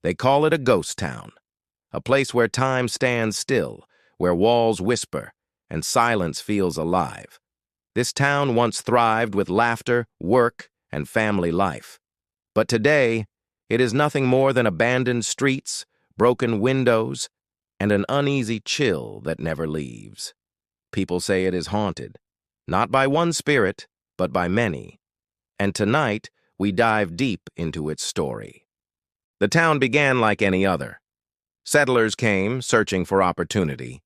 They call it a ghost town, a place where time stands still, where walls whisper, and silence feels alive. This town once thrived with laughter, work, and family life. But today, it is nothing more than abandoned streets, broken windows, and an uneasy chill that never leaves. People say it is haunted, not by one spirit, but by many. And tonight, we dive deep into its story. The town began like any other. Settlers came, searching for opportunity.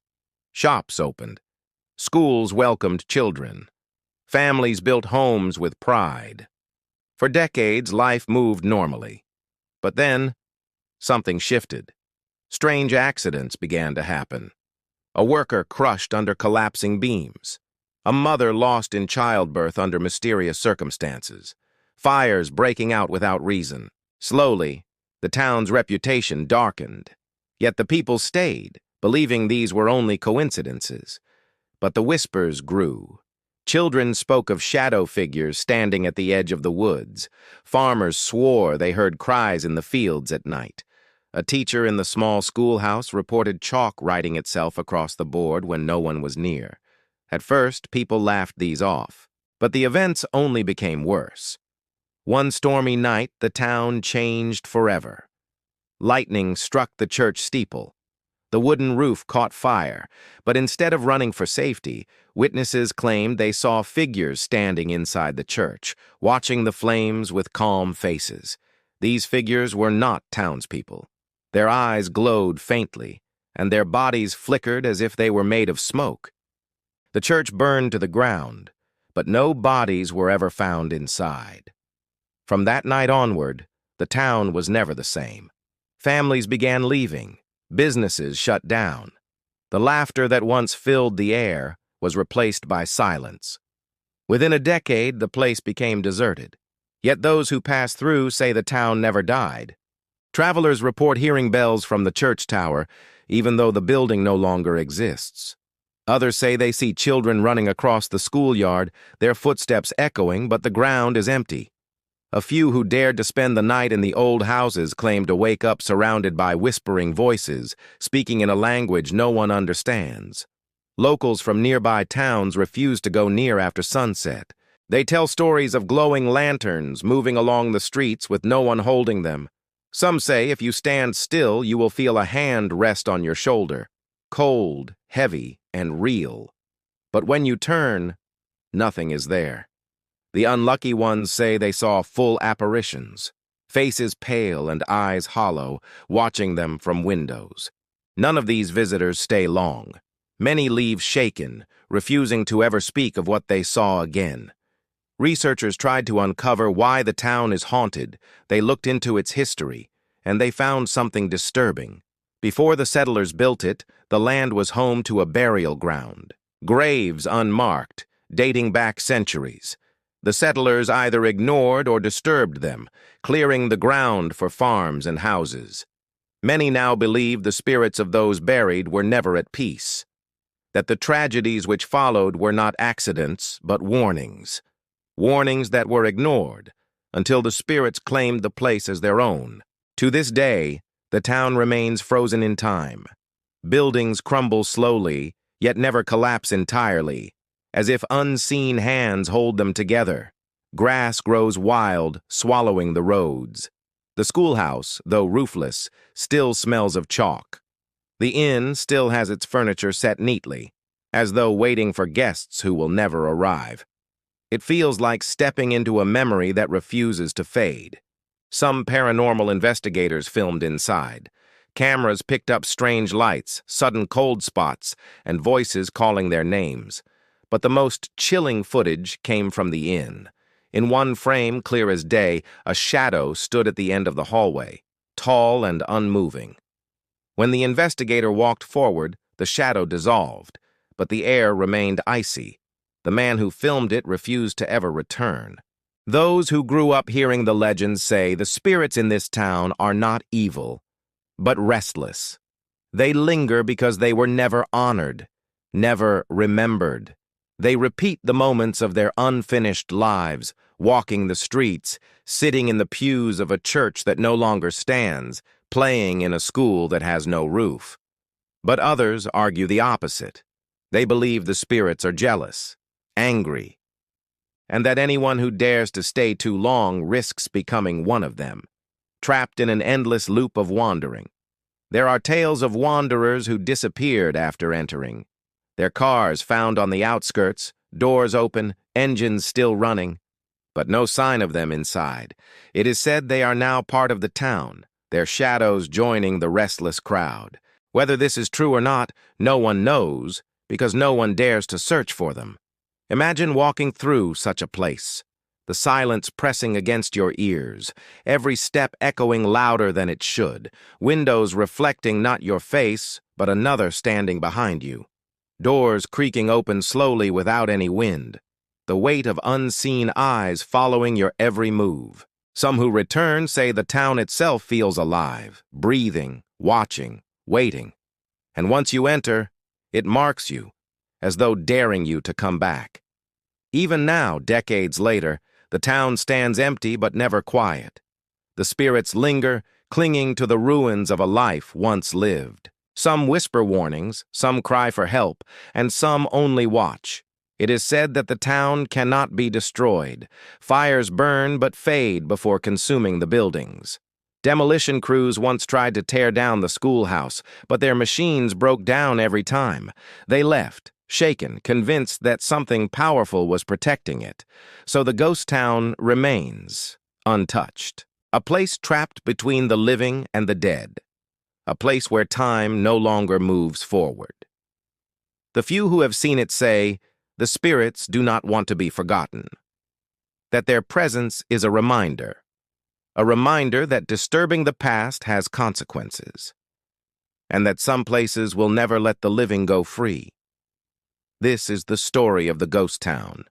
Shops opened. Schools welcomed children. Families built homes with pride. For decades, life moved normally. But then, something shifted. Strange accidents began to happen. A worker crushed under collapsing beams. A mother lost in childbirth under mysterious circumstances. Fires breaking out without reason. Slowly, the town's reputation darkened. Yet the people stayed, believing these were only coincidences. But the whispers grew. Children spoke of shadow figures standing at the edge of the woods. Farmers swore they heard cries in the fields at night. A teacher in the small schoolhouse reported chalk writing itself across the board when no one was near. At first, people laughed these off, but the events only became worse. One stormy night, the town changed forever. Lightning struck the church steeple. The wooden roof caught fire, but instead of running for safety, witnesses claimed they saw figures standing inside the church, watching the flames with calm faces. These figures were not townspeople. Their eyes glowed faintly, and their bodies flickered as if they were made of smoke. The church burned to the ground, but no bodies were ever found inside. From that night onward, the town was never the same. Families began leaving. Businesses shut down. The laughter that once filled the air was replaced by silence. Within a decade, the place became deserted. Yet those who passed through say the town never died. Travelers report hearing bells from the church tower, even though the building no longer exists. Others say they see children running across the schoolyard, their footsteps echoing, but the ground is empty. A few who dared to spend the night in the old houses claim to wake up surrounded by whispering voices, speaking in a language no one understands. Locals from nearby towns refuse to go near after sunset. They tell stories of glowing lanterns moving along the streets with no one holding them. Some say if you stand still, you will feel a hand rest on your shoulder, cold, heavy, and real. But when you turn, nothing is there. The unlucky ones say they saw full apparitions, faces pale and eyes hollow, watching them from windows. None of these visitors stay long. Many leave shaken, refusing to ever speak of what they saw again. Researchers tried to uncover why the town is haunted. They looked into its history, and they found something disturbing. Before the settlers built it, the land was home to a burial ground. Graves unmarked, dating back centuries. The settlers either ignored or disturbed them, clearing the ground for farms and houses. Many now believe the spirits of those buried were never at peace, that the tragedies which followed were not accidents, but warnings. Warnings that were ignored until the spirits claimed the place as their own. To this day, the town remains frozen in time. Buildings crumble slowly, yet never collapse entirely, as if unseen hands hold them together. Grass grows wild, swallowing the roads. The schoolhouse, though roofless, still smells of chalk. The inn still has its furniture set neatly, as though waiting for guests who will never arrive. It feels like stepping into a memory that refuses to fade. Some paranormal investigators filmed inside. Cameras picked up strange lights, sudden cold spots, and voices calling their names. But the most chilling footage came from the inn. In one frame, clear as day, a shadow stood at the end of the hallway, tall and unmoving. When the investigator walked forward, the shadow dissolved, but the air remained icy. The man who filmed it refused to ever return. Those who grew up hearing the legends say the spirits in this town are not evil, but restless. They linger because they were never honored, never remembered. They repeat the moments of their unfinished lives, walking the streets, sitting in the pews of a church that no longer stands, playing in a school that has no roof. But others argue the opposite. They believe the spirits are jealous, angry, and that anyone who dares to stay too long risks becoming one of them, trapped in an endless loop of wandering. There are tales of wanderers who disappeared after entering, their cars found on the outskirts, doors open, engines still running, but no sign of them inside. It is said they are now part of the town, their shadows joining the restless crowd. Whether this is true or not, no one knows, because no one dares to search for them. Imagine walking through such a place, the silence pressing against your ears, every step echoing louder than it should, windows reflecting not your face, but another standing behind you, doors creaking open slowly without any wind, the weight of unseen eyes following your every move. Some who return say the town itself feels alive, breathing, watching, waiting. And once you enter, it marks you, as though daring you to come back. Even now, decades later, the town stands empty but never quiet. The spirits linger, clinging to the ruins of a life once lived. Some whisper warnings, some cry for help, and some only watch. It is said that the town cannot be destroyed. Fires burn but fade before consuming the buildings. Demolition crews once tried to tear down the schoolhouse, but their machines broke down every time. They left, shaken, convinced that something powerful was protecting it. So the ghost town remains, untouched. A place trapped between the living and the dead. A place where time no longer moves forward. The few who have seen it say, the spirits do not want to be forgotten. That their presence is a reminder that disturbing the past has consequences, and that some places will never let the living go free. This is the story of the ghost town,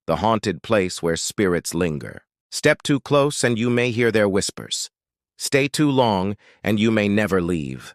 the haunted place where spirits linger. Step too close and you may hear their whispers. Stay too long and you may never leave.